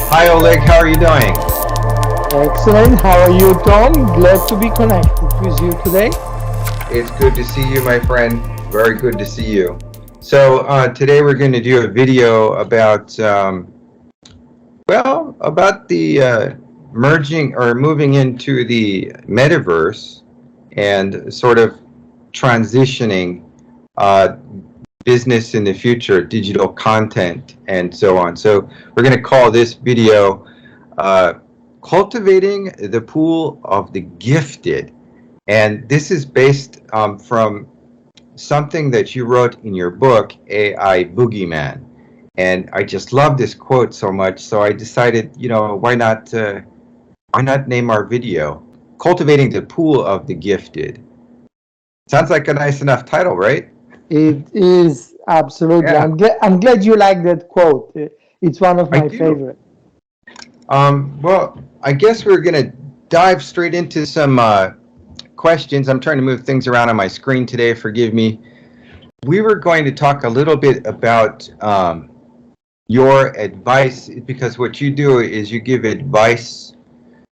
Hi Oleg, how are you doing? Excellent. How are you, Tom? Glad to be connected with you today. It's good to see you, my friend. Very good to see you. So today we're going to do a video about, about the merging or moving into the metaverse and sort of transitioning uh, business in the future, digital content, and so on. So we're going to call this video uh, Cultivating the Pool of the Gifted. And this is based from something that you wrote in your book, AI Boogeyman. And I just love this quote so much, so I decided, why not name our video Cultivating the Pool of the Gifted? Sounds like a nice enough title, right? It is absolutely. Yeah, I'm glad you like that quote. It's one of I my do. favorite. Well, I guess we're going to dive straight into some questions. I'm trying to move things around on my screen today. Forgive me. We were going to talk a little bit about your advice, because what you do is you give advice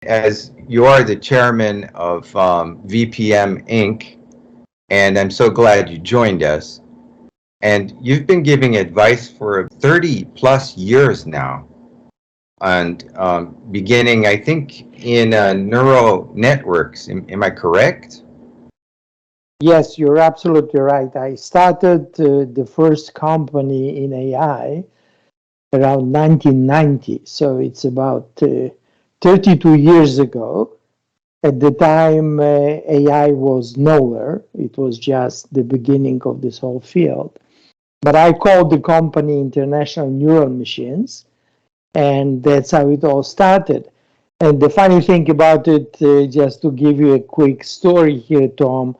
as you are the chairman of VPM Inc. And I'm so glad you joined us. And you've been giving advice for 30 plus years now. And beginning, I think, in neural networks. Am I correct? Yes, you're absolutely right. I started the first company in AI around 1990. So it's about 32 years ago. At the time, AI was nowhere. It was just the beginning of this whole field. But I called the company International Neural Machines, and that's how it all started. And the funny thing about it, just to give you a quick story here, Tom,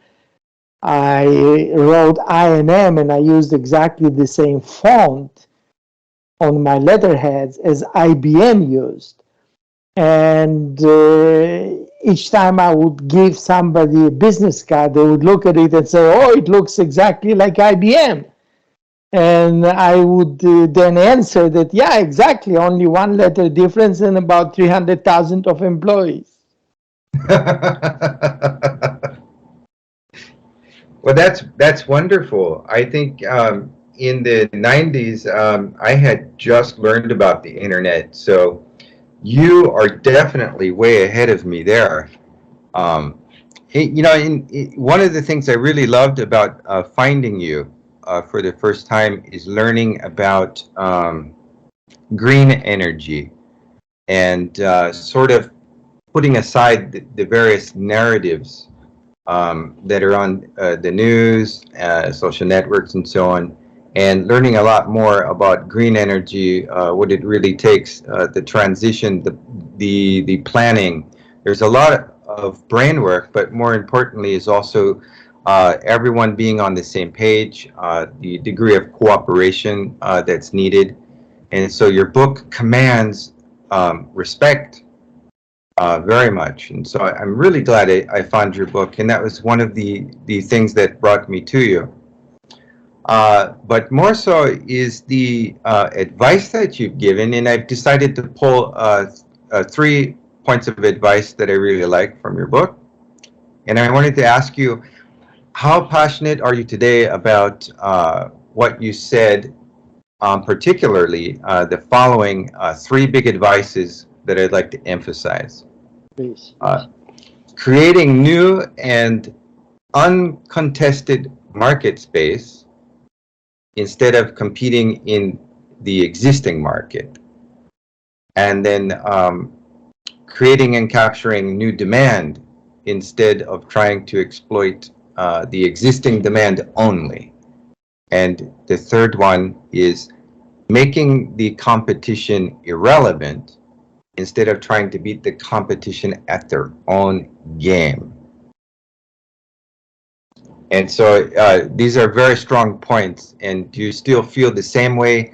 I wrote INM and I used exactly the same font on my letterheads as IBM used. And each time I would give somebody a business card, they would look at it and say, oh, it looks exactly like IBM. And I would then answer that, yeah, exactly, only one letter difference and about 300,000 of employees. Well, that's wonderful. I think in the 90s, I had just learned about the internet, so you are definitely way ahead of me there. Um, one of the things I really loved about finding you for the first time is learning about green energy and sort of putting aside the various narratives that are on the news, social networks, and so on, and learning a lot more about green energy, what it really takes, the transition, the planning. There's a lot of brain work, but more importantly is also everyone being on the same page, the degree of cooperation that's needed. And so your book commands respect very much. And so I'm really glad I found your book, and that was one of the things that brought me to you. But more so is the advice that you've given, and I've decided to pull 3 points of advice that I really like from your book. And I wanted to ask you, how passionate are you today about what you said, particularly the following 3 big advices that I'd like to emphasize? Please. Creating new and uncontested market space instead of competing in the existing market. And then creating and capturing new demand instead of trying to exploit the existing demand only. And the third one is making the competition irrelevant instead of trying to beat the competition at their own game. And so these are very strong points. And do you still feel the same way?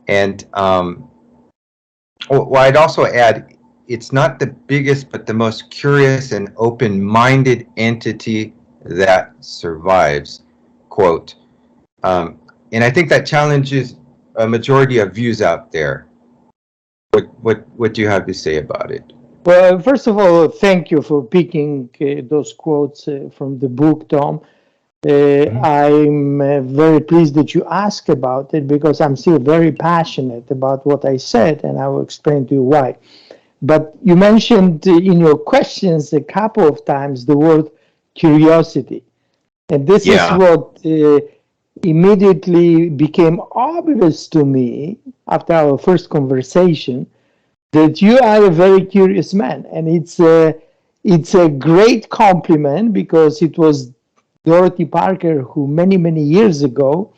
And well, I'd also add, it's not the biggest, but the most curious and open-minded entity that survives, quote. And I think that challenges a majority of views out there. What do you have to say about it? Well, first of all, thank you for picking those quotes from the book, Tom. I'm very pleased that you asked about it because I'm still very passionate about what I said, and I will explain to you why. But you mentioned in your questions a couple of times the word curiosity. And this is Yeah. what immediately became obvious to me after our first conversation, that you are a very curious man. And it's a great compliment because it was Dorothy Parker who many years ago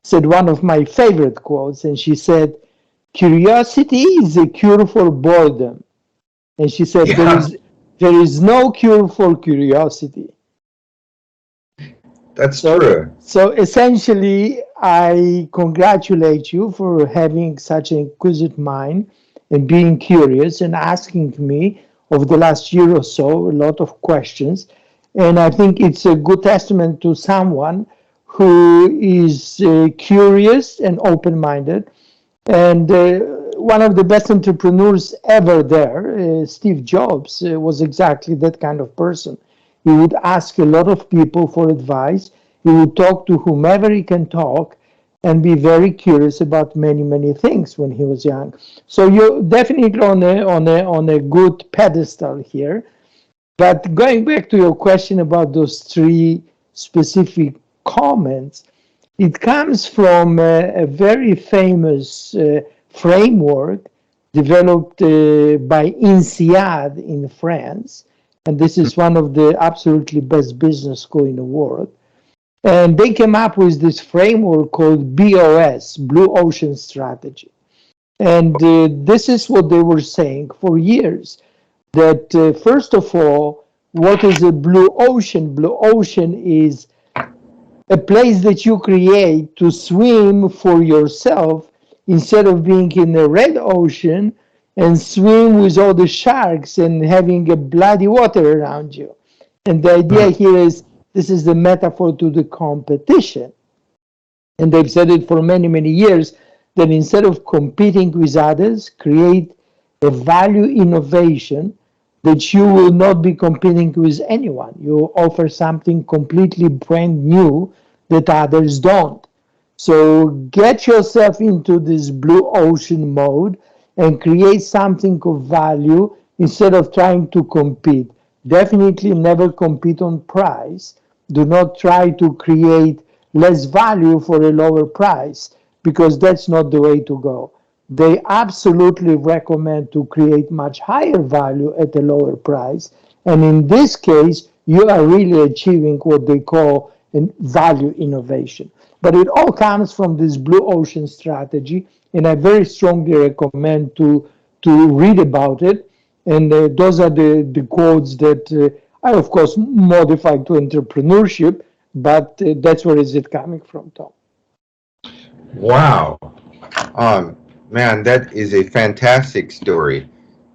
said one of my favorite quotes, and she said, "Curiosity is a cure for boredom." And she said, Yeah, there is no cure for curiosity. that's So, true. so essentially, I congratulate you for having such an inquisitive mind and being curious and asking me over the last year or so a lot of questions. And I think it's a good testament to someone who is curious and open minded. And one of the best entrepreneurs ever there, Steve Jobs, was exactly that kind of person. He would ask a lot of people for advice. He would talk to whomever he can talk and be very curious about many things when he was young. So you're definitely on a good pedestal here. But going back to your question about those three specific comments, it comes from a very famous framework developed by INSEAD in France. And this is one of the absolutely best business school in the world. And they came up with this framework called BOS, Blue Ocean Strategy. And this is what they were saying for years, that first of all, what is a blue ocean? Blue ocean is a place that you create to swim for yourself instead of being in the red ocean and swim with all the sharks and having a bloody water around you. And the idea Hmm. here is this is the metaphor to the competition. And they've said it for many years that instead of competing with others, create a value innovation that you will not be competing with anyone. You offer something completely brand new that others don't. So get yourself into this blue ocean mode and create something of value instead of trying to compete. Definitely never compete on price. Do not try to create less value for a lower price because that's not the way to go. They absolutely recommend to create much higher value at a lower price. And in this case, you are really achieving what they call a value innovation. But it all comes from this blue ocean strategy, and I very strongly recommend to read about it. And those are the quotes that I, of course, modified to entrepreneurship, but that's where is it coming from, Tom. Wow. Um, Man, that is a fantastic story.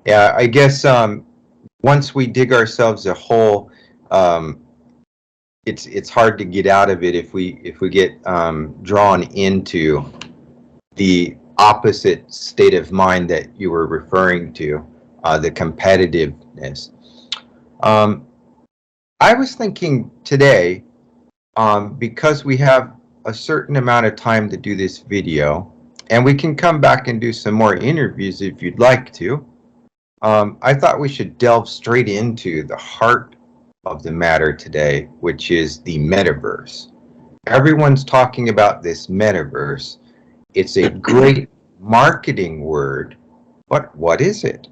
Yeah, I guess once we dig ourselves a hole, um, it's hard to get out of it if we get drawn into the opposite state of mind that you were referring to, the competitiveness. Um, I was thinking today, because we have a certain amount of time to do this video, and we can come back and do some more interviews if you'd like to. I thought we should delve straight into the heart of the matter today, which is the metaverse. Everyone's talking about this metaverse. It's a great marketing word, but what is it?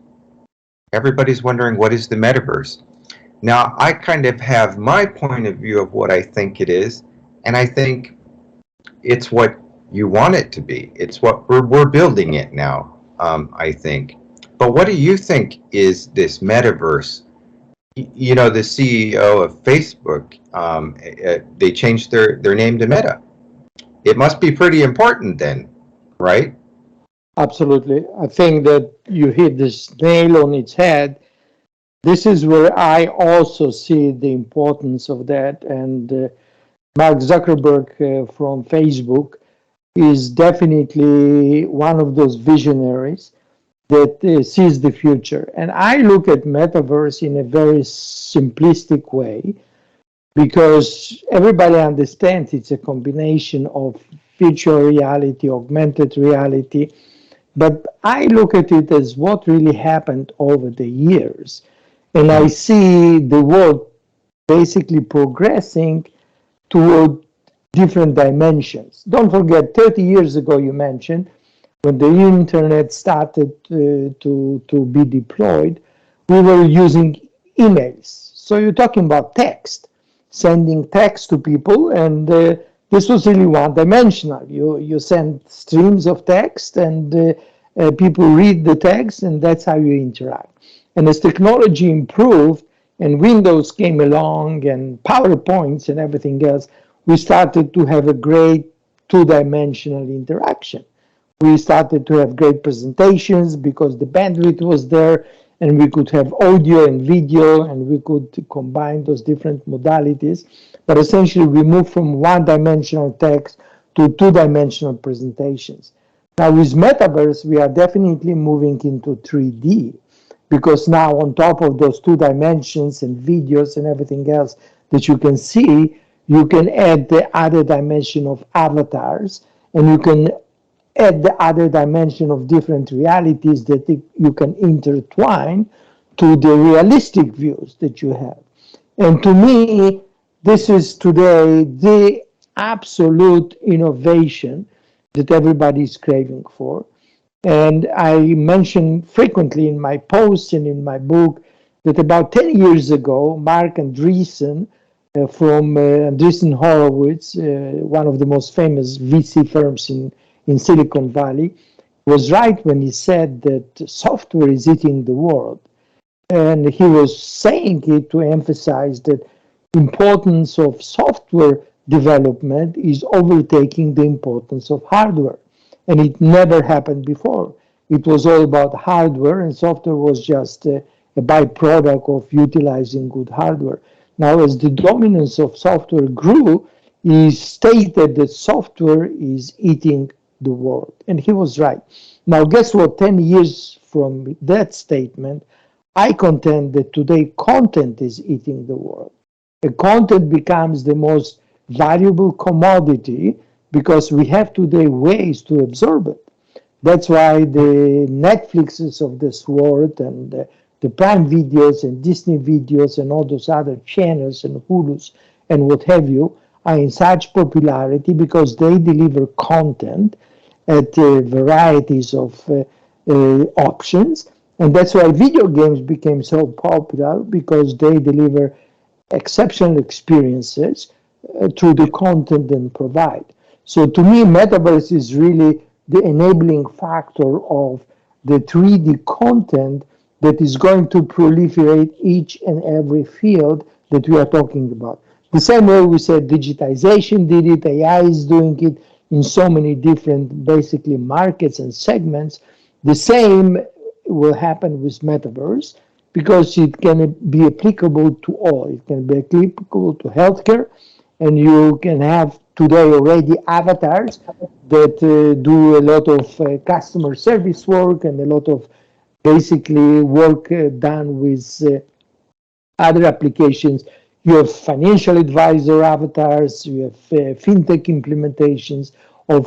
Everybody's wondering, what is the metaverse? Now, I kind of have my point of view of what I think it is, and I think it's what you want it to be. It's what we're building it now, I think. But what do you think is this metaverse? You know, the CEO of Facebook, they changed their name to Meta. It must be pretty important then, right? Absolutely. I think that you hit this nail on its head. This is where I also see the importance of that. And Mark Zuckerberg from Facebook is definitely one of those visionaries. that sees the future. And I look at metaverse in a very simplistic way because everybody understands it's a combination of virtual reality, augmented reality, but I look at it as what really happened over the years. And I see the world basically progressing toward different dimensions. Don't forget, 30 years ago, you mentioned, when the internet started to be deployed, we were using emails. So you're talking about text, sending text to people, and this was really one-dimensional. You send streams of text, and people read the text, and that's how you interact. And as technology improved, and Windows came along, and PowerPoints and everything else, we started to have a great two-dimensional interaction. We started to have great presentations because the bandwidth was there, and we could have audio and video, and we could combine those different modalities. But essentially, we moved from one-dimensional text to two-dimensional presentations. Now, with Metaverse, we are definitely moving into 3D, because now on top of those two dimensions and videos and everything else that you can see, you can add the other dimension of avatars, and you can add the other dimension of different realities that you can intertwine to the realistic views that you have. And to me, this is today the absolute innovation that everybody is craving for. And I mention frequently in my posts and in my book that about 10 years ago, Mark Andreessen from Andreessen Horowitz, one of the most famous VC firms in Silicon Valley, was right when he said that software is eating the world. And he was saying it to emphasize that importance of software development is overtaking the importance of hardware. And it never happened before. It was all about hardware, and software was just a byproduct of utilizing good hardware. Now, as the dominance of software grew, he stated that software is eating the world. And he was right. Now, guess what? 10 years from that statement, I contend that today content is eating the world. And content becomes the most valuable commodity because we have today ways to absorb it. That's why the Netflixes of this world and the Prime videos and Disney videos and all those other channels and Hulus and what have you are in such popularity because they deliver content at varieties of options. And that's why video games became so popular because they deliver exceptional experiences through the content they provide. So to me, Metaverse is really the enabling factor of the 3D content that is going to proliferate each and every field that we are talking about. The same way we said digitization did it, AI is doing it in so many different, basically, markets and segments. The same will happen with Metaverse because it can be applicable to all. It can be applicable to healthcare, and you can have today already avatars that do a lot of customer service work and a lot of basically work done with other applications. You have financial advisor avatars, you have fintech implementations of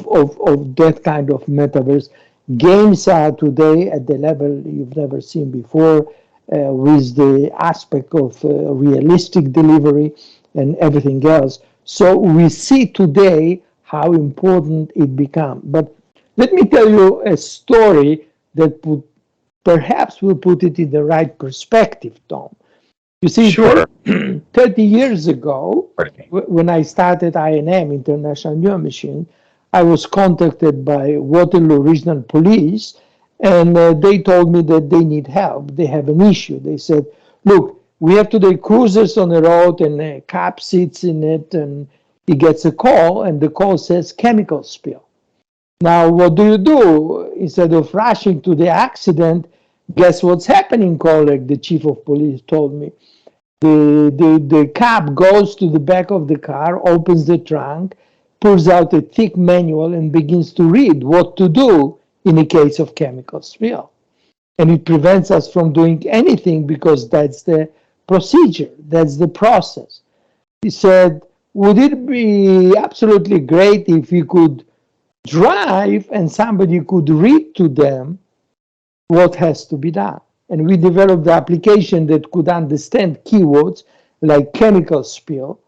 that kind of metaverse. Games are today at the level you've never seen before, with the aspect of realistic delivery and everything else. So we see today how important it becomes. But let me tell you a story that perhaps will put it in the right perspective, Tom. You see, Sure. 30 years ago, when I started INM, International New Machine, I was contacted by Waterloo Regional Police, and they told me that they need help. They have an issue. They said, look, we have today cruisers on the road, and a cop sits in it, and he gets a call, and the call says chemical spill. Now, what do you do? Instead of rushing to the accident, guess what's happening, Oleg, the chief of police told me. The cop goes to the back of the car, opens the trunk, pulls out a thick manual and begins to read what to do in a case of chemical spill. and it prevents us from doing anything because that's the procedure, that's the process. He said, would it be absolutely great if we could drive and somebody could read to them what has to be done? And we developed the application that could understand keywords like chemical spill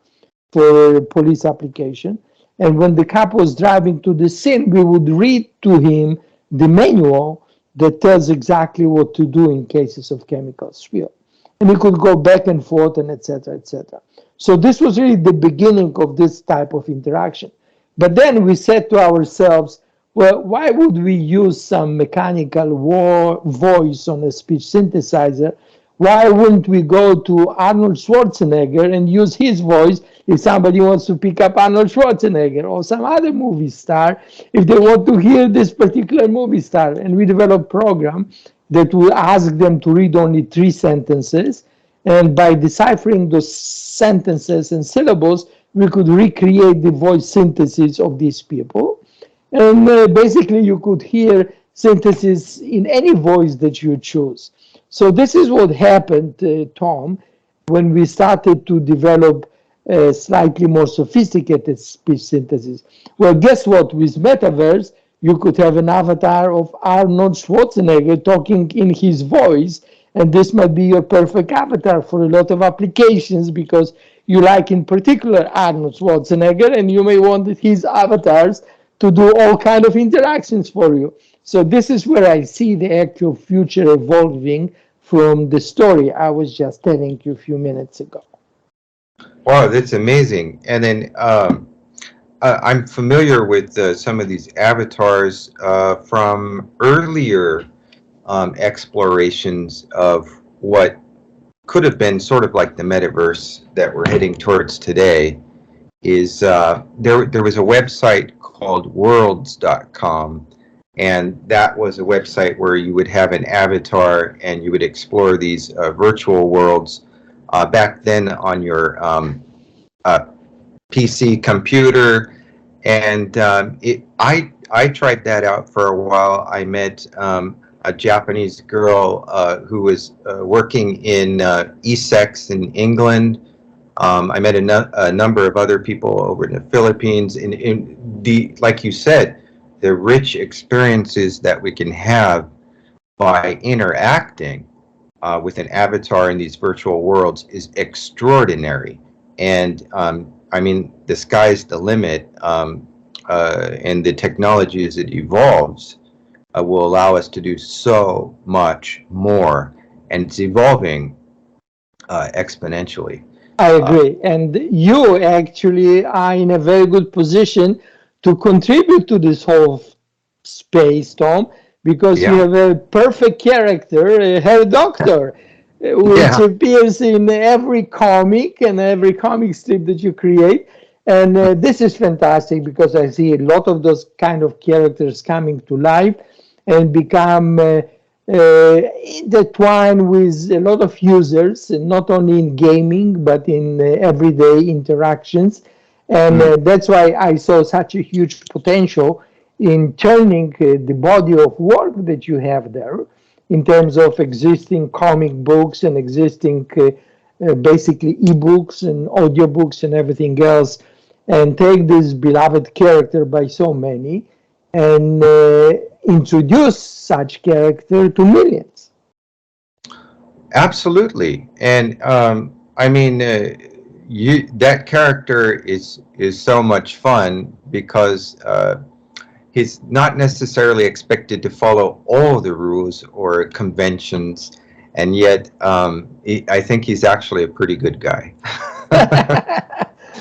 for police application. And when the cop was driving to the scene, we would read to him the manual that tells exactly what to do in cases of chemical spill. And he could go back and forth and etc., etc. So this was really the beginning of this type of interaction. But then we said to ourselves, well, why would we use some mechanical voice on a speech synthesizer? Why wouldn't we go to Arnold Schwarzenegger and use his voice if somebody wants to pick up Arnold Schwarzenegger or some other movie star, if they want to hear this particular movie star? And we developed a program that will ask them to read only 3 sentences. And by deciphering those sentences and syllables, we could recreate the voice synthesis of these people. And basically, you could hear synthesis in any voice that you choose. So this is what happened, Tom, when we started to develop slightly more sophisticated speech synthesis. Well, guess what? With Metaverse, you could have an avatar of Arnold Schwarzenegger talking in his voice, and this might be your perfect avatar for a lot of applications because you like in particular Arnold Schwarzenegger, and you may want his avatars to do all kind of interactions for you. So this is where I see the actual future evolving from the story I was just telling you a few minutes ago. Wow, that's amazing. And then I'm familiar with some of these avatars from earlier explorations of what could have been sort of like the metaverse that we're heading towards today. Is there was a website called worlds.com, and that was a website where you would have an avatar and you would explore these virtual worlds back then on your PC computer. And I tried that out for a while. I met a Japanese girl who was working in Essex in England. I met a number of other people over in the Philippines. In the, like you said, the rich experiences that we can have by interacting with an avatar in these virtual worlds is extraordinary. And I mean, the sky's the limit, and the technology as it evolves will allow us to do so much more, and it's evolving exponentially. I agree. And you actually are in a very good position to contribute to this whole space, Tom, because you have a perfect character, a Herr Doctor, which appears in every comic and every comic strip that you create. And this is fantastic because I see a lot of those kind of characters coming to life and become intertwined with a lot of users, not only in gaming, but in everyday interactions. And that's why I saw such a huge potential in turning the body of work that you have there in terms of existing comic books and existing basically ebooks and audiobooks and everything else, and take this beloved character by so many and introduce such character to millions. Absolutely. And I mean, that character is so much fun because he's not necessarily expected to follow all the rules or conventions, and yet I think he's actually a pretty good guy.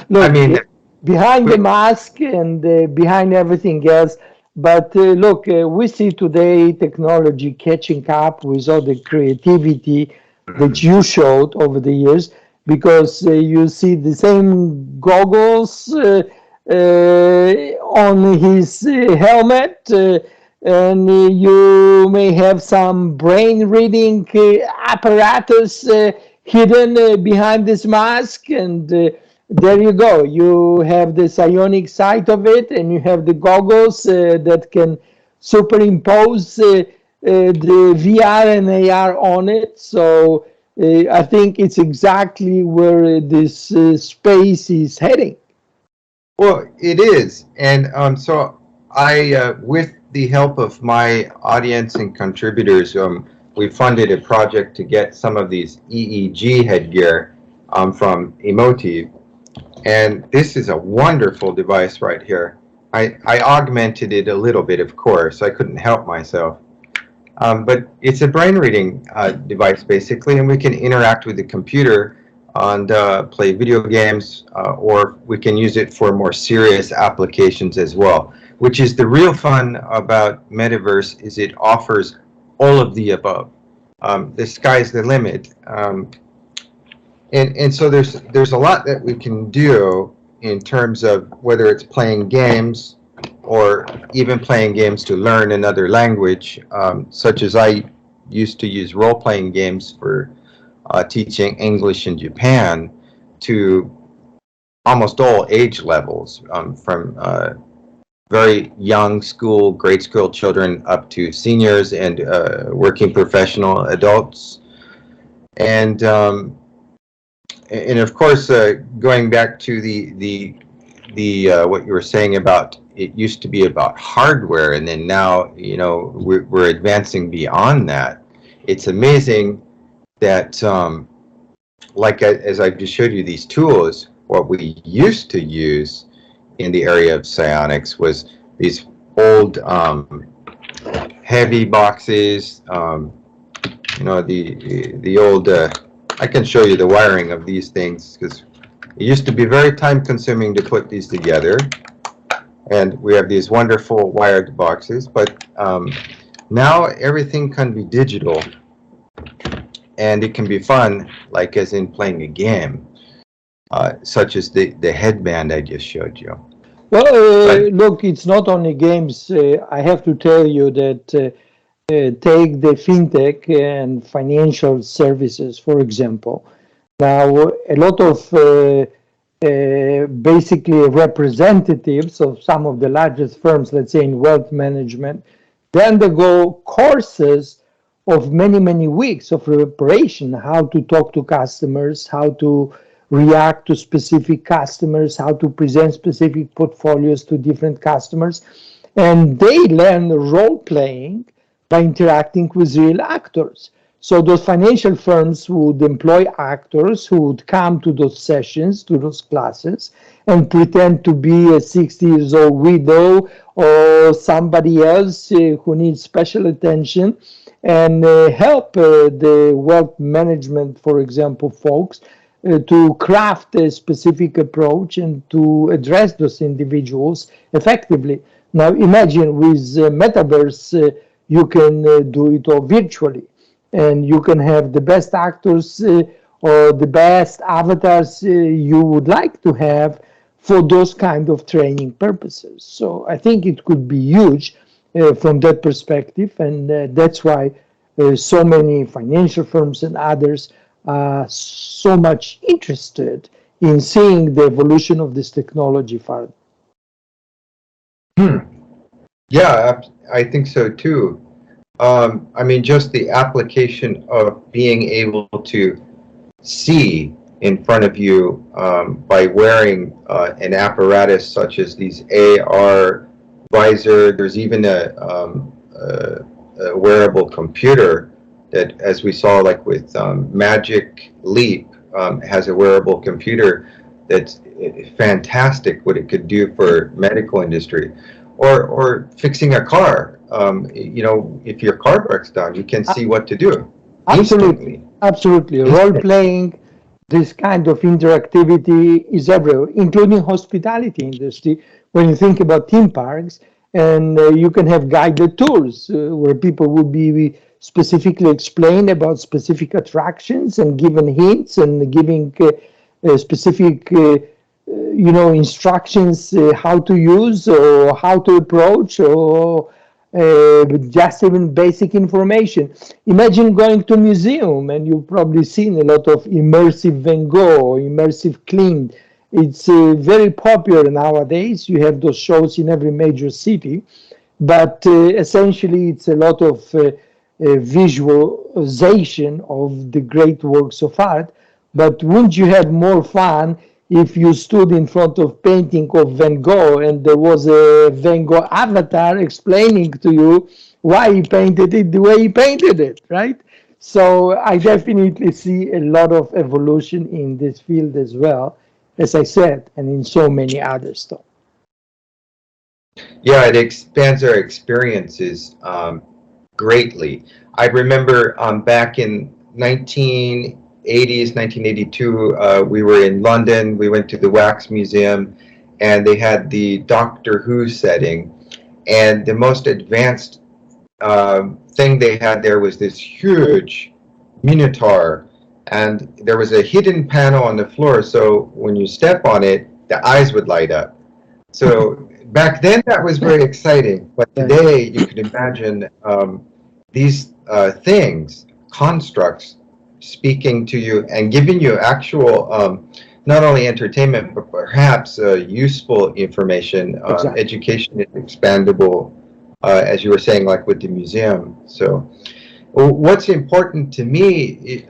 Look, I mean, behind the mask and behind everything else. But look, we see today technology catching up with all the creativity that you showed over the years, because you see the same goggles on his helmet, and you may have some brain reading apparatus hidden behind this mask, and there you go. You have the psionic side of it, and you have the goggles that can superimpose the VR and AR on it. So I think it's exactly where this space is heading. Well, it is, and so with the help of my audience and contributors, we funded a project to get some of these EEG headgear from Emotive, and this is a wonderful device right here. I augmented it a little bit, of course. I couldn't help myself. But it's a brain reading device basically, and we can interact with the computer and play video games, or we can use it for more serious applications as well. Which is the real fun about Metaverse, is it offers all of the above. The sky's the limit, and so there's a lot that we can do in terms of whether it's playing games or even playing games to learn another language, such as I used to use role-playing games for teaching English in Japan to almost all age levels, from very young grade school children up to seniors and working professional adults. And of course, going back to the what you were saying about, it used to be about hardware, and then now, we're advancing beyond that. It's amazing that, like as I just showed you these tools, what we used to use in the area of psionics was these old heavy boxes, the old, I can show you the wiring of these things, because it used to be very time consuming to put these together. And we have these wonderful wired boxes, but now everything can be digital, and it can be fun, like as in playing a game, such as the headband I just showed you. Well, look, it's not only games. I have to tell you that take the fintech and financial services, for example. Now, a lot of basically representatives of some of the largest firms, let's say in wealth management, they undergo courses of many, many weeks of preparation, how to talk to customers, how to react to specific customers, how to present specific portfolios to different customers. And they learn role playing by interacting with real actors. So those financial firms would employ actors who would come to those sessions, to those classes, and pretend to be a 60-year-old widow or somebody else who needs special attention, and help the wealth management, for example, folks, to craft a specific approach and to address those individuals effectively. Now imagine with Metaverse, you can do it all virtually, and you can have the best actors or the best avatars you would like to have for those kind of training purposes. So I think it could be huge from that perspective, and that's why so many financial firms and others are so much interested in seeing the evolution of this technology further. Yeah, I think so too. I mean, just the application of being able to see in front of you by wearing an apparatus such as these AR visor. There's even a wearable computer that, as we saw, like with Magic Leap, has a wearable computer that's fantastic what it could do for medical industry, or fixing a car. If your car breaks down, you can see what to do. Absolutely, absolutely. Role playing, this kind of interactivity is everywhere, including hospitality industry. When you think about theme parks, and you can have guided tours where people will be specifically explained about specific attractions and given hints and giving specific instructions how to use or how to approach, or just even basic information. Imagine going to a museum, and you've probably seen a lot of immersive Van Gogh, immersive Klimt. It's very popular nowadays. You have those shows in every major city, but essentially it's a lot of visualization of the great works of art. But wouldn't you have more fun if you stood in front of painting of Van Gogh and there was a Van Gogh avatar explaining to you why he painted it the way he painted it, right? So I definitely see a lot of evolution in this field as well, as I said, and in so many other stuff. Yeah, it expands our experiences greatly. I remember back in 1980s, 1982, we were in London. We went to the Wax Museum, and they had the Doctor Who setting. And the most advanced thing they had there was this huge minotaur, and there was a hidden panel on the floor. So when you step on it, the eyes would light up. So back then that was very exciting, but today you can imagine these things, constructs, speaking to you and giving you actual not only entertainment but perhaps useful information. Exactly. Education is expandable, as you were saying, like with the museum. So what's important to me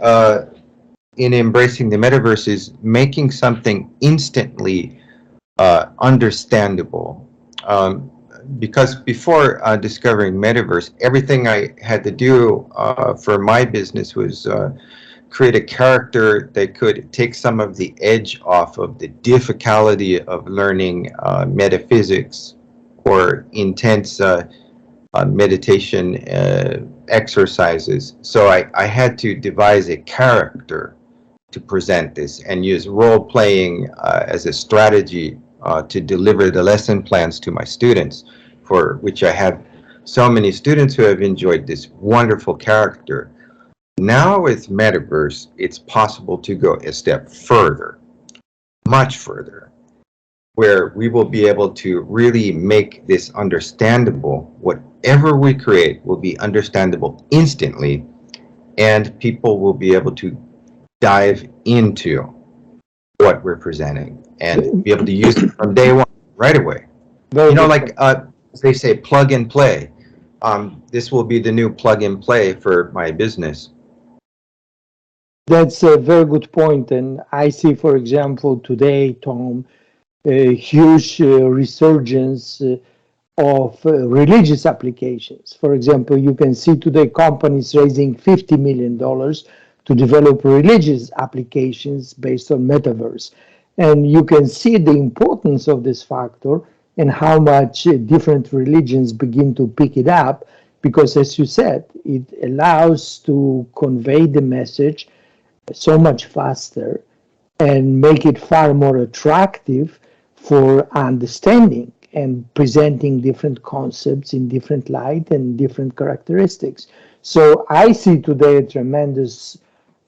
in embracing the metaverse is making something instantly understandable. Because before discovering Metaverse, everything I had to do for my business was create a character that could take some of the edge off of the difficulty of learning metaphysics or intense meditation exercises. So I had to devise a character to present this and use role-playing as a strategy to deliver the lesson plans to my students, for which I have so many students who have enjoyed this wonderful character. Now with Metaverse, it's possible to go a step further, much further, where we will be able to really make this understandable. Whatever we create will be understandable instantly, and people will be able to dive into what we're presenting and be able to use it from day one, right away. Very You know, good. like they say, plug and play. This will be the new plug and play for my business. That's a very good point. And I see, for example, today, Tom, a huge resurgence of religious applications. For example, you can see today companies raising $50 million to develop religious applications based on Metaverse. And you can see the importance of this factor and how much different religions begin to pick it up, because as you said, it allows to convey the message so much faster and make it far more attractive for understanding and presenting different concepts in different light and different characteristics. So I see today a tremendous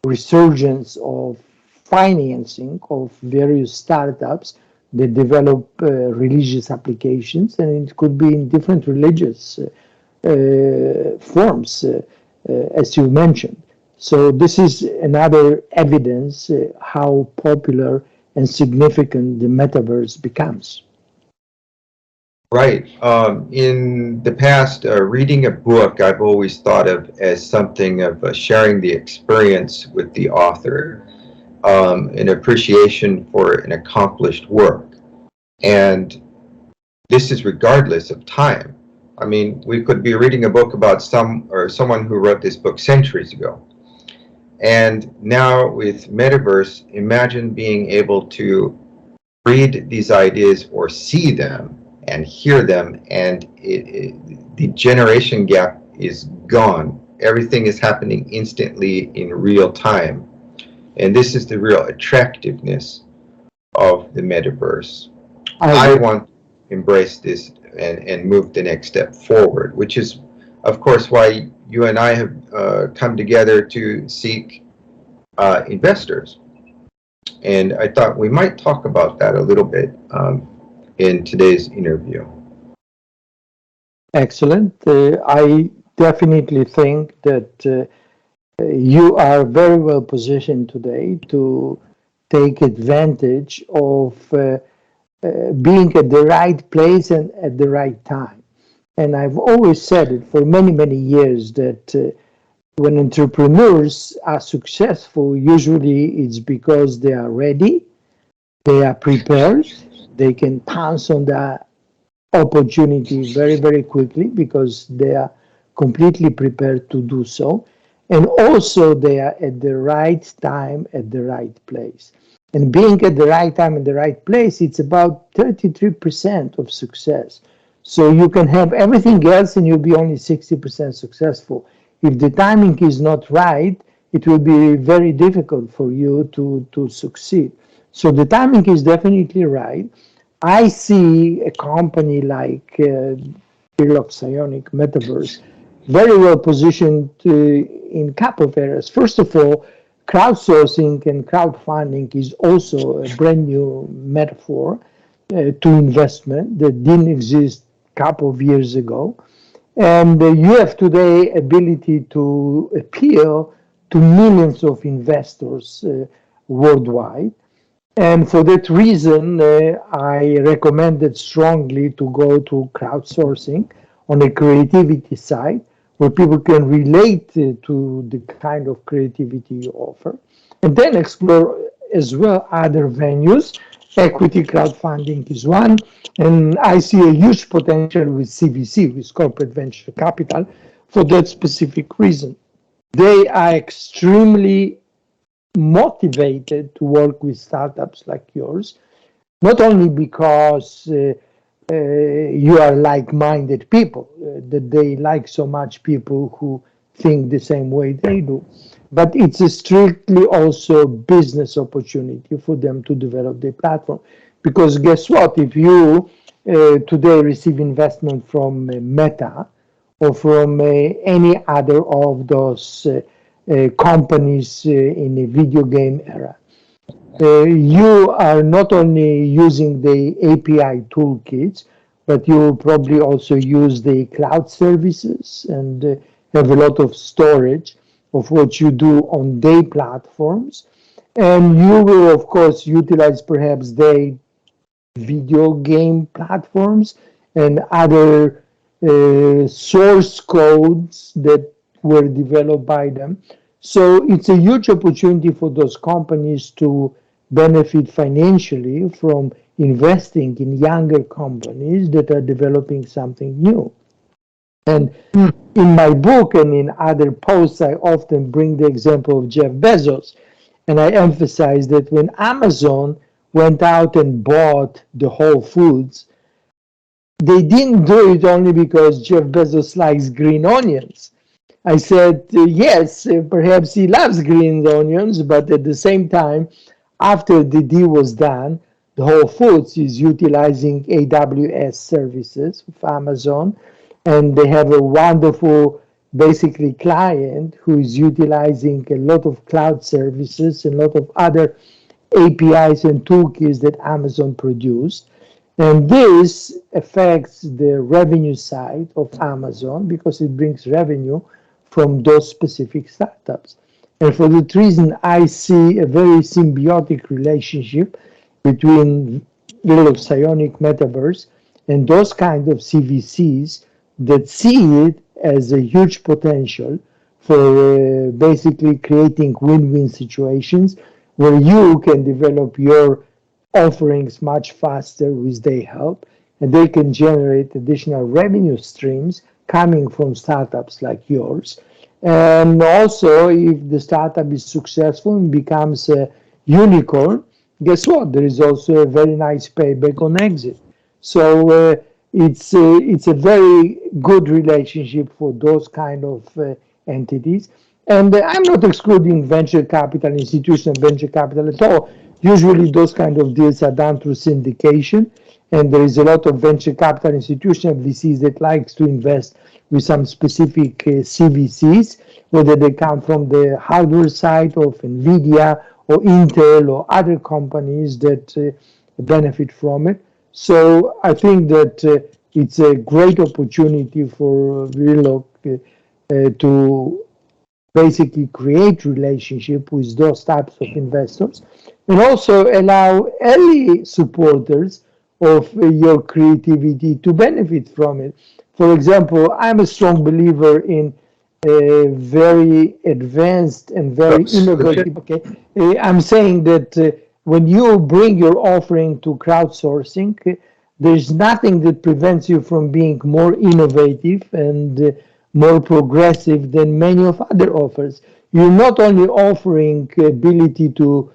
resurgence of financing of various startups that develop religious applications, and it could be in different religious forms, as you mentioned. So this is another evidence how popular and significant the metaverse becomes. Right. In the past, reading a book I've always thought of as something of sharing the experience with the author, an appreciation for an accomplished work. And this is regardless of time. I mean, we could be reading a book about someone who wrote this book centuries ago. And now with Metaverse, imagine being able to read these ideas or see them and hear them, and the generation gap is gone. Everything is happening instantly in real time. And this is the real attractiveness of the Metaverse. I want to embrace this and move the next step forward, which is, of course, why you and I have come together to seek investors. And I thought we might talk about that a little bit in today's interview. Excellent. I definitely think that you are very well positioned today to take advantage of being at the right place and at the right time. And I've always said it for many, many years that when entrepreneurs are successful, usually it's because they are ready, they are prepared, they can pounce on the opportunity very, very quickly because they are completely prepared to do so. And also, they are at the right time, at the right place. And being at the right time and the right place, it's about 33% of success. So you can have everything else and you'll be only 60% successful. If the timing is not right, it will be very difficult for you to succeed. So the timing is definitely right. I see a company like VRilock, Psionic, Metaverse, very well positioned in a couple of areas. First of all, crowdsourcing and crowdfunding is also a brand new metaphor to investment that didn't exist a couple of years ago. And you have today ability to appeal to millions of investors worldwide. And for that reason, I recommended strongly to go to crowdsourcing on the creativity side, where people can relate to the kind of creativity you offer, and then explore as well other venues. Equity crowdfunding is one, and I see a huge potential with CVC, with corporate venture capital, for that specific reason. They are extremely motivated to work with startups like yours, not only because you are like-minded people, that they like so much people who think the same way they do, but it's a strictly also business opportunity for them to develop their platform. Because guess what? If you today receive investment from Meta or from any other of those companies in the video game era, you are not only using the API toolkits, but you probably also use the cloud services and have a lot of storage of what you do on their platforms. And you will, of course, utilize perhaps their video game platforms and other source codes that were developed by them. So it's a huge opportunity for those companies to benefit financially from investing in younger companies that are developing something new. And in my book and in other posts, I often bring the example of Jeff Bezos. And I emphasize that when Amazon went out and bought the Whole Foods, they didn't do it only because Jeff Bezos likes green onions. I said, yes, perhaps he loves green onions, but at the same time, after the deal was done, the Whole Foods is utilizing AWS services of Amazon, and they have a wonderful, basically, client who is utilizing a lot of cloud services and a lot of other APIs and toolkits that Amazon produced. And this affects the revenue side of Amazon because it brings revenue from those specific startups. And for that reason, I see a very symbiotic relationship between VRilock, Psionic, Metaverse, and those kind of CVCs that see it as a huge potential for basically creating win-win situations where you can develop your offerings much faster with their help, and they can generate additional revenue streams coming from startups like yours. And also, if the startup is successful and becomes a unicorn, guess what? There is also a very nice payback on exit. So it's a very good relationship for those kind of entities. And I'm not excluding venture capital, institutional venture capital at all. Usually those kind of deals are done through syndication, and there is a lot of venture capital institutional VCs that likes to invest with some specific CVCs, whether they come from the hardware side of NVIDIA or Intel or other companies that benefit from it. So I think that it's a great opportunity for VRilock to basically create relationship with those types of investors and also allow early supporters of your creativity to benefit from it. For example, I'm a strong believer in very advanced and very Solution? innovative. Okay, I'm saying that when you bring your offering to crowdsourcing, there's nothing that prevents you from being more innovative and more progressive than many of other offers. You're not only offering ability to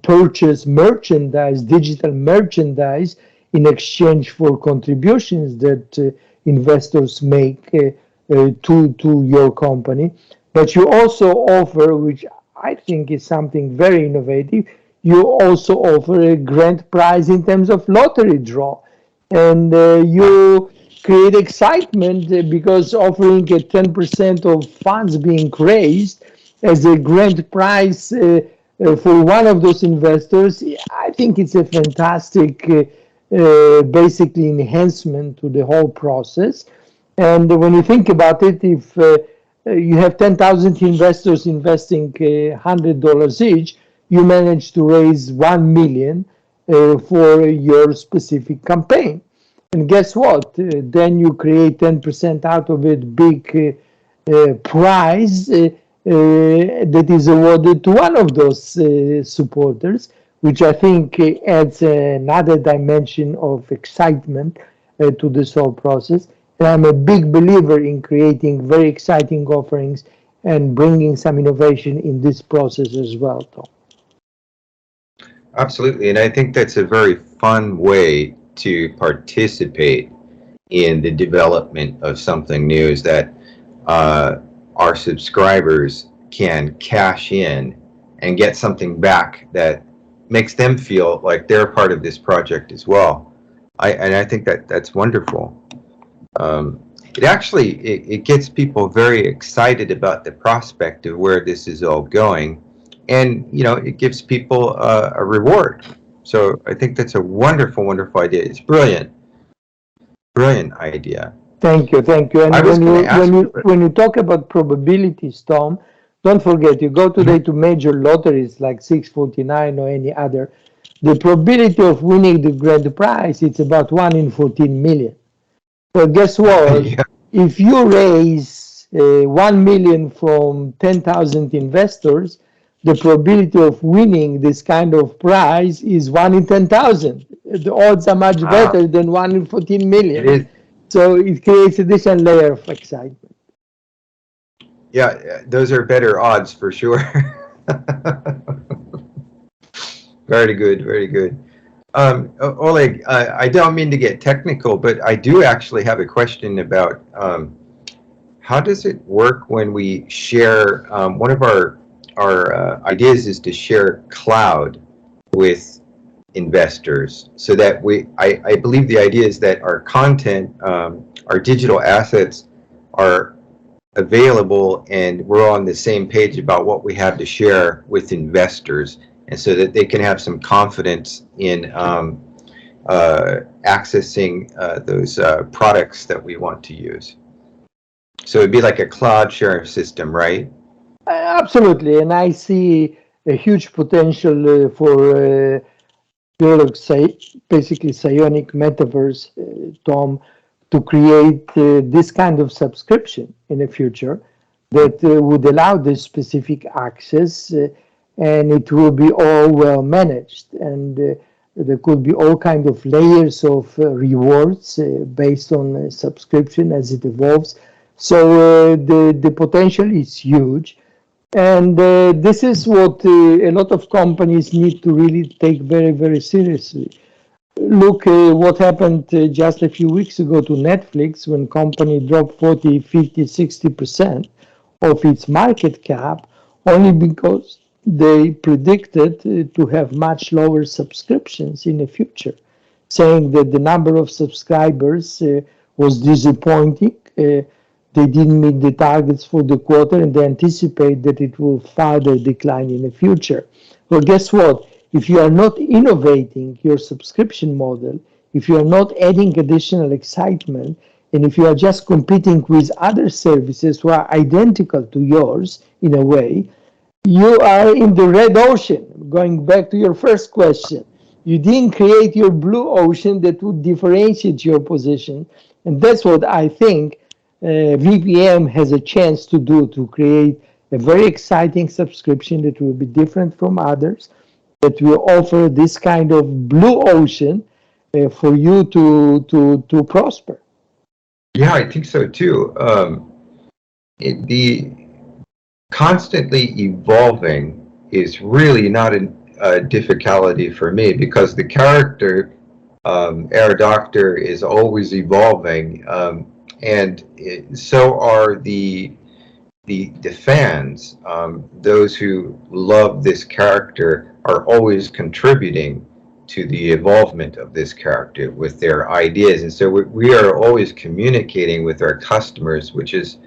purchase merchandise, digital merchandise, in exchange for contributions that investors make to your company, but you also offer, which I think is something very innovative, you also offer a grand prize in terms of lottery draw, and you create excitement because offering a 10% of funds being raised as a grand prize for one of those investors. I think it's a fantastic, basically, enhancement to the whole process. And when you think about it, if you have 10,000 investors investing $100 each, you manage to raise 1 million for your specific campaign. And guess what? Then you create 10% out of it, big prize that is awarded to one of those supporters, which I think adds another dimension of excitement to this whole process. And I'm a big believer in creating very exciting offerings and bringing some innovation in this process as well, Tom. Absolutely, and I think that's a very fun way to participate in the development of something new, is that our subscribers can cash in and get something back that makes them feel like they're part of this project as well. I think that's wonderful. It gets people very excited about the prospect of where this is all going, and it gives people a reward. So I think that's a wonderful, wonderful idea. It's brilliant, brilliant idea. Thank you, thank you. And I was going to ask you, when you talk about probabilities, Tom, don't forget, you go today to major lotteries like 649 or any other, the probability of winning the grand prize, it's about 1 in 14 million. Well, guess what? yeah, If you raise 1 million from 10,000 investors, the probability of winning this kind of prize is 1 in 10,000. The odds are much better than 1 in 14 million. it is. So it creates additional layer of excitement. Yeah, those are better odds for sure. Very good, very good. Oleg, I don't mean to get technical, but I do actually have a question about how does it work when we share, one of our ideas is to share cloud with investors, so that I believe the idea is that our content, our digital assets are available, and we're on the same page about what we have to share with investors, and so that they can have some confidence in accessing those products that we want to use. So it'd be like a cloud sharing system, right? Absolutely, and I see a huge potential for basically Psionic Metaverse, Tom, to create this kind of subscription in the future that would allow this specific access, and it will be all well managed, and there could be all kind of layers of rewards based on subscription as it evolves. So the potential is huge. And this is what a lot of companies need to really take very, very seriously. Look what happened just a few weeks ago to Netflix, when company dropped 40, 50, 60% of its market cap, only because they predicted to have much lower subscriptions in the future, saying that the number of subscribers was disappointing. They didn't meet the targets for the quarter, and they anticipate that it will further decline in the future. Well, guess what? If you are not innovating your subscription model, if you are not adding additional excitement, and if you are just competing with other services who are identical to yours in a way, you are in the red ocean. Going back to your first question, you didn't create your blue ocean that would differentiate your position. And that's what I think VPM has a chance to do to create a very exciting subscription that will be different from others, that will offer this kind of blue ocean for you to prosper. Yeah, I think so too. The constantly evolving is really not a difficulty for me because the character, Air Doctor, is always evolving, and so are the fans. Those who love this character are always contributing to the evolvement of this character with their ideas, and so we are always communicating with our customers, which is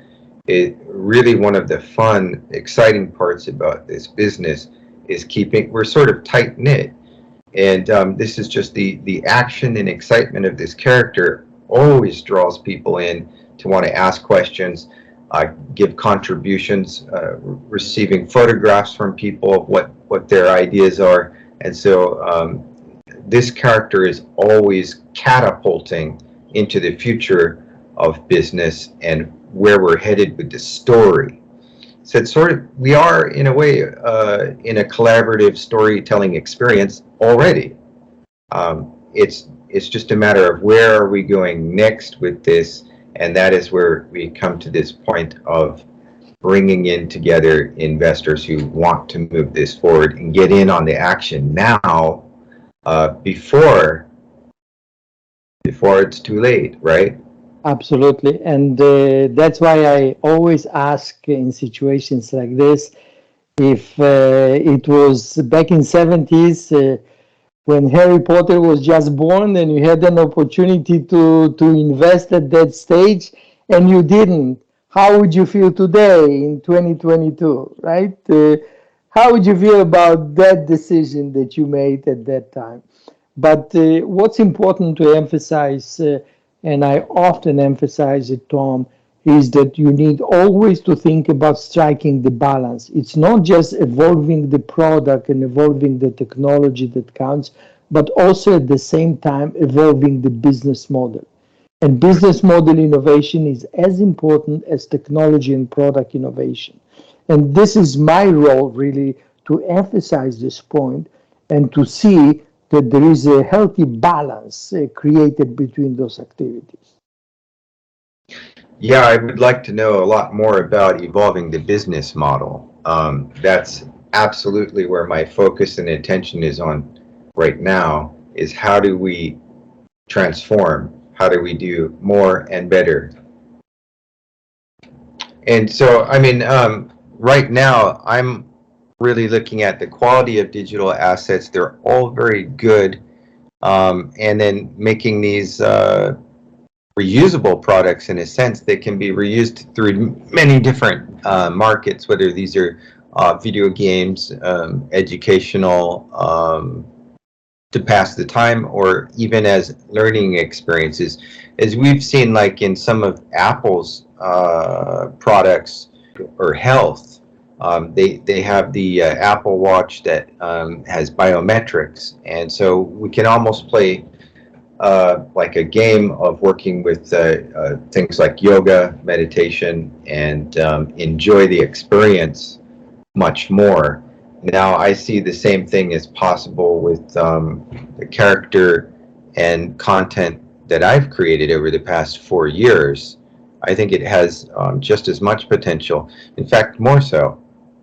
really one of the fun, exciting parts about this business is we're sort of tight knit, and this is just the action and excitement of this character always draws people in to want to ask questions, give contributions, receiving photographs from people of what their ideas are, and so this character is always catapulting into the future of business and where we're headed with the story. So it's sort of, we are in a way in a collaborative storytelling experience already. It's just a matter of where are we going next with this, and that is where we come to this point of bringing in together investors who want to move this forward and get in on the action now, before it's too late, right? Absolutely, and that's why I always ask in situations like this, if it was back in 70s when Harry Potter was just born and you had an opportunity to invest at that stage and you didn't, how would you feel today in 2022, right? How would you feel about that decision that you made at that time? But what's important to emphasize, and I often emphasize it, Tom, is that you need always to think about striking the balance. It's not just evolving the product and evolving the technology that counts, but also at the same time evolving the business model. And business model innovation is as important as technology and product innovation. And this is my role, really, to emphasize this point and to see that there is a healthy balance created between those activities. Yeah, I would like to know a lot more about evolving the business model. That's absolutely where my focus and attention is on right now, is how do we transform? How do we do more and better? And so, I mean, right now, I'm really looking at the quality of digital assets. They're all very good. And then making these reusable products, in a sense, that can be reused through many different markets, whether these are video games, educational, to pass the time, or even as learning experiences. As we've seen, like in some of Apple's products or health, they have the Apple Watch that has biometrics, and so we can almost play like a game of working with things like yoga, meditation, and enjoy the experience much more. Now I see the same thing as possible with the character and content that I've created over the past 4 years. I think it has just as much potential, in fact more so,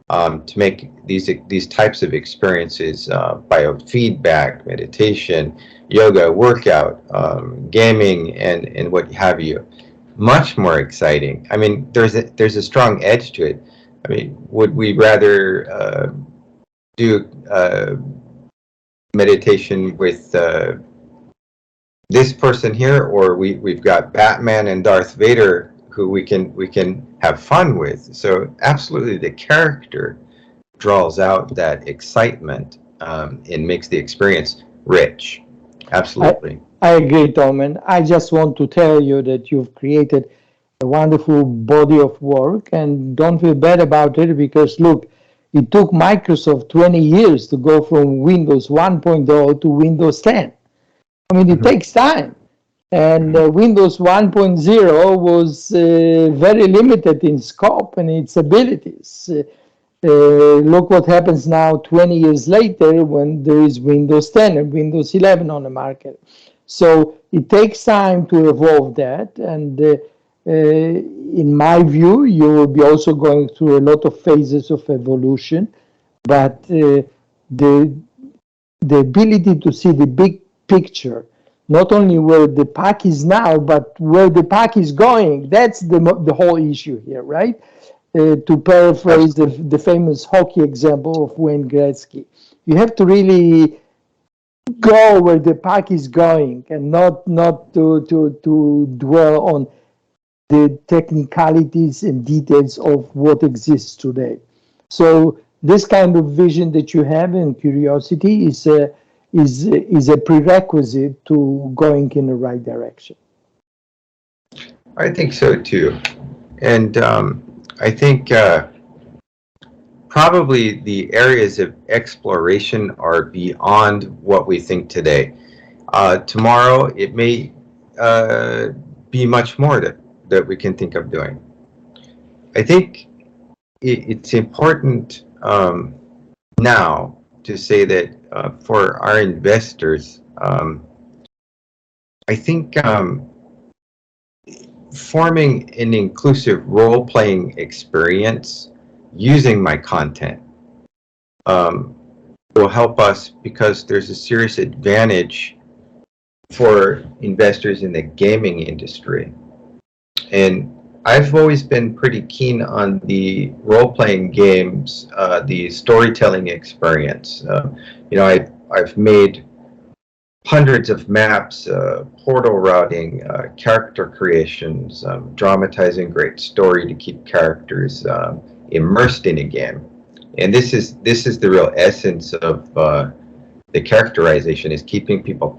to make these types of experiences, biofeedback, meditation, yoga, workout, gaming, and what have you, much more exciting. I mean, there's a strong edge to it. I mean, would we rather do meditation with this person here, or we've got Batman and Darth Vader who we can have fun with? So absolutely, the character draws out that excitement and makes the experience rich. Absolutely. I agree, Tom, and I just want to tell you that you've created a wonderful body of work, and don't feel bad about it, because look, it took Microsoft 20 years to go from Windows 1.0 to Windows 10. I mean, it takes time. And Windows 1.0 was very limited in scope and its abilities. Look what happens now 20 years later when there is Windows 10 and Windows 11 on the market. So it takes time to evolve that. And in my view, you will be also going through a lot of phases of evolution. But the ability to see the big picture, not only where the puck is now, but where the puck is going. That's the whole issue here, right? To paraphrase the famous hockey example of Wayne Gretzky, you have to really go where the puck is going and not to dwell on the technicalities and details of what exists today. So this kind of vision that you have and curiosity is a prerequisite to going in the right direction. I think so too. And I think probably the areas of exploration are beyond what we think today. Tomorrow, it may be much more that we can think of doing. I think it's important now to say that for our investors, I think forming an inclusive role-playing experience using my content will help us, because there's a serious advantage for investors in the gaming industry. And I've always been pretty keen on the role-playing games, the storytelling experience. I've made hundreds of maps, portal routing, character creations, dramatizing great story to keep characters immersed in a game. And this is the real essence of the characterization, is keeping people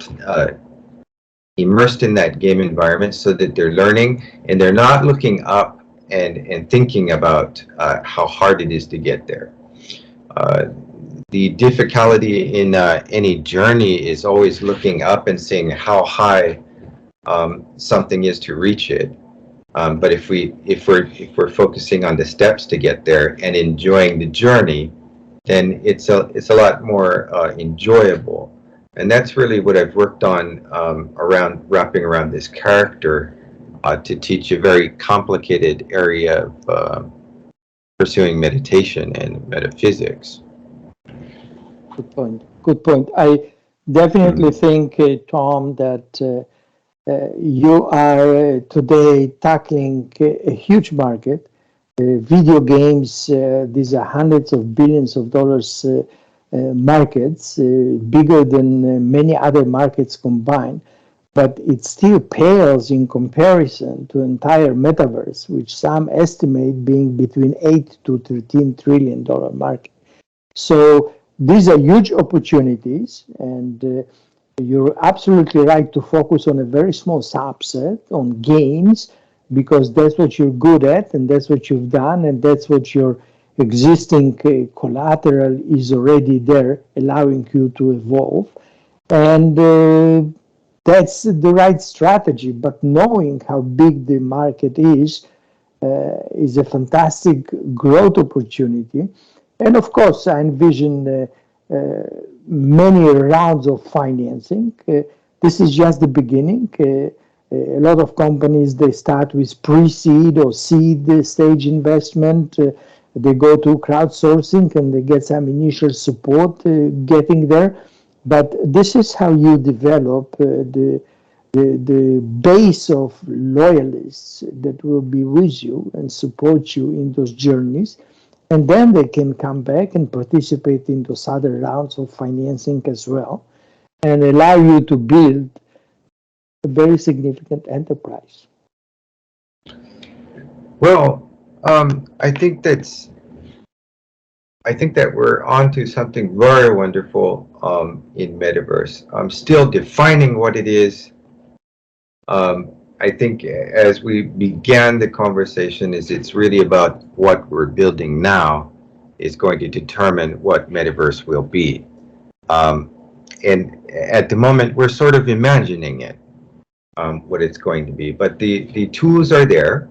immersed in that game environment so that they're learning and they're not looking up and thinking about how hard it is to get there. The difficulty in any journey is always looking up and seeing how high something is to reach it. But if we're focusing on the steps to get there and enjoying the journey, then it's a lot more enjoyable. And that's really what I've worked on wrapping around this character to teach a very complicated area of pursuing meditation and metaphysics. Good point. Good point. I definitely think, Tom, that you are today tackling a huge market. Video games, these are hundreds of billions of dollars markets, bigger than many other markets combined, but it still pales in comparison to entire metaverse, which some estimate being between $8 to $13 trillion market. So these are huge opportunities, and you're absolutely right to focus on a very small subset on games, because that's what you're good at, and that's what you've done, and that's what your existing collateral is already there, allowing you to evolve. And that's the right strategy. But knowing how big the market is a fantastic growth opportunity. And of course, I envision many rounds of financing. This is just the beginning. A lot of companies, they start with pre-seed or seed stage investment. They go to crowdsourcing and they get some initial support getting there. But this is how you develop the base of loyalists that will be with you and support you in those journeys. And then they can come back and participate in those other rounds of financing as well, and allow you to build a very significant enterprise. Well, I think that we're onto something very wonderful in Metaverse. I'm still defining what it is. I think as we began the conversation, it's really about what we're building now is going to determine what Metaverse will be. And at the moment, we're sort of imagining it. what it's going to be. But the tools are there.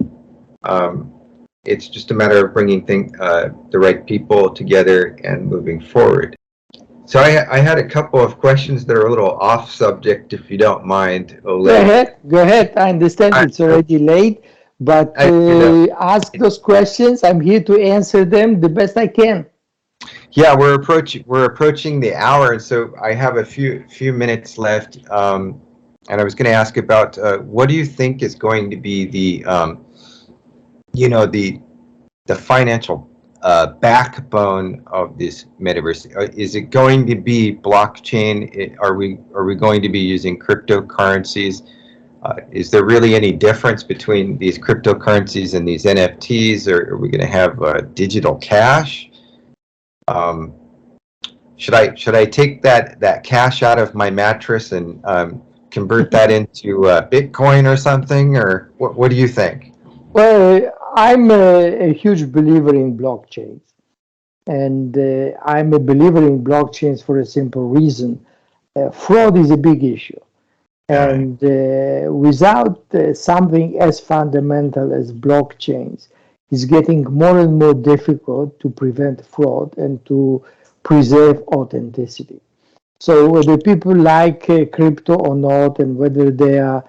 Um, it's just a matter of bringing the right people together and moving forward. So I had a couple of questions that are a little off subject, if you don't mind, Oleg. Go ahead. I understand I, it's already late, but you know, ask those questions. I'm here to answer them the best I can. yeah, we're approaching the hour, and so I have a few minutes left. And I was going to ask about what do you think is going to be the financial backbone of this metaverse? Is it going to be blockchain? Are we going to be using cryptocurrencies? Is there really any difference between these cryptocurrencies and these NFTs, or are we going to have digital cash? Um, should I take that cash out of my mattress and convert that into Bitcoin or something, or what do you think? Well, I'm a huge believer in blockchains, and I'm a believer in blockchains for a simple reason. Fraud is a big issue. Right. And without something as fundamental as blockchains, it's getting more and more difficult to prevent fraud and to preserve authenticity. So whether people like crypto or not, and whether they are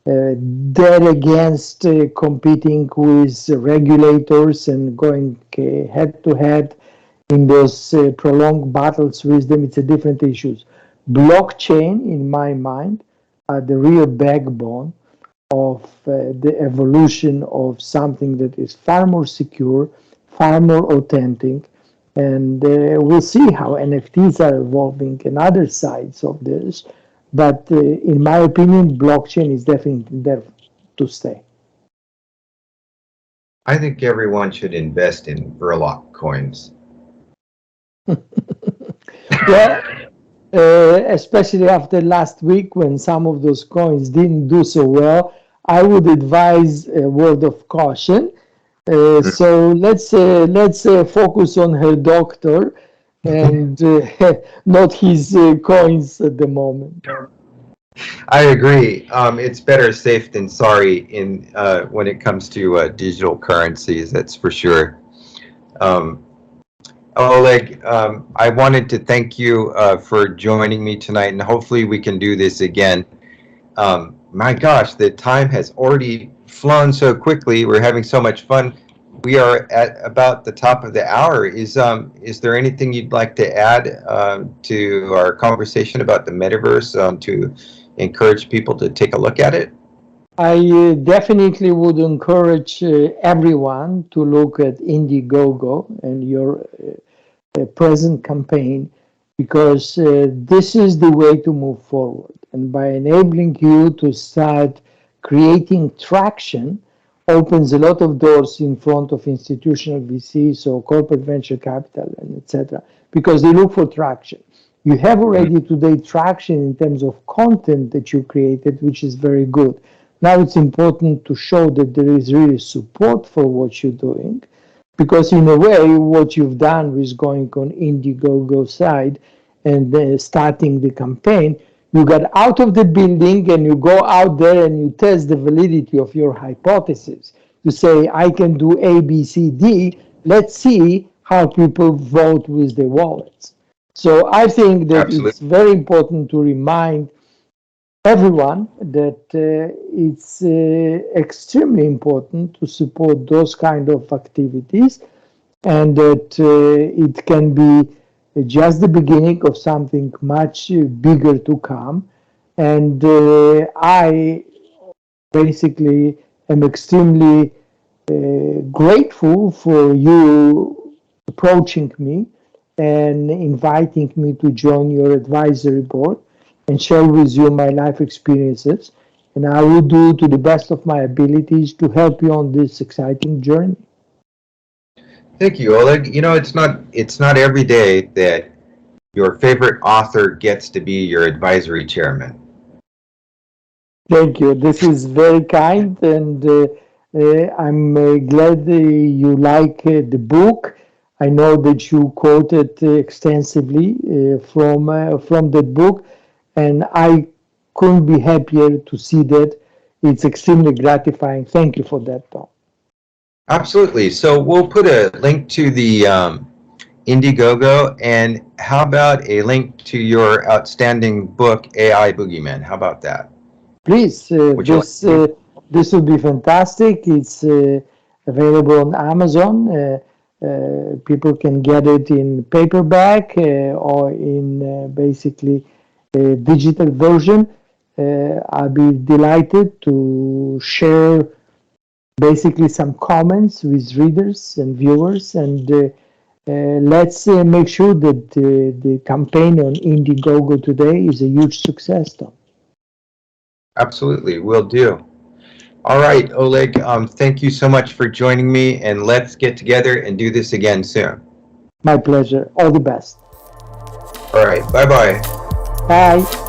dead against competing with regulators and going head to head in those prolonged battles with them, it's a different issue. Blockchain, in my mind, are the real backbone of the evolution of something that is far more secure, far more authentic, and we'll see how NFTs are evolving and other sides of this. But in my opinion, blockchain is definitely there to stay. I think everyone should invest in VRilock coins. Well, especially after last week when some of those coins didn't do so well, I would advise a word of caution. So let's focus on her doctor and not his coins at the moment. I agree. It's better safe than sorry in when it comes to digital currencies. That's for sure. Um, Oleg, I wanted to thank you for joining me tonight, and hopefully we can do this again. My gosh, the time has already flown so quickly. We're having so much fun. We are at about the top of the hour. Is there anything you'd like to add to our conversation about the metaverse to encourage people to take a look at it? I definitely would encourage everyone to look at Indiegogo and your present campaign, because this is the way to move forward. And by enabling you to start creating traction, opens a lot of doors in front of institutional VCs or corporate venture capital and etc. because they look for traction. You have already today traction in terms of content that you created, which is very good. Now it's important to show that there is really support for what you're doing, because in a way, what you've done with going on Indiegogo side and starting the campaign, you got out of the building and you go out there and you test the validity of your hypothesis. You say, I can do A, B, C, D. Let's see how people vote with their wallets. So I think that Absolutely. it's very important to remind everyone that it's extremely important to support those kind of activities, and that it can be just the beginning of something much bigger to come. And I basically am extremely grateful for you approaching me and inviting me to join your advisory board and share with you my life experiences. And I will do to the best of my abilities to help you on this exciting journey. Thank you, Oleg. You know, it's not every day that your favorite author gets to be your advisory chairman. Thank you. This is very kind, and I'm glad you like the book. I know that you quoted extensively from that book, and I couldn't be happier to see that it's extremely gratifying. Thank you for that, Tom. Absolutely. So we'll put a link to the Indiegogo, and how about a link to your outstanding book, AI Boogeyman? How about that? Please, Would you like this would be fantastic. It's available on Amazon. People can get it in paperback or in basically a digital version. I'll be delighted to share basically some comments with readers and viewers, and let's make sure that the campaign on Indiegogo today is a huge success, Tom. Absolutely, will do. All right, Oleg, thank you so much for joining me, and let's get together and do this again soon. My pleasure. All the best. All right, bye-bye. Bye.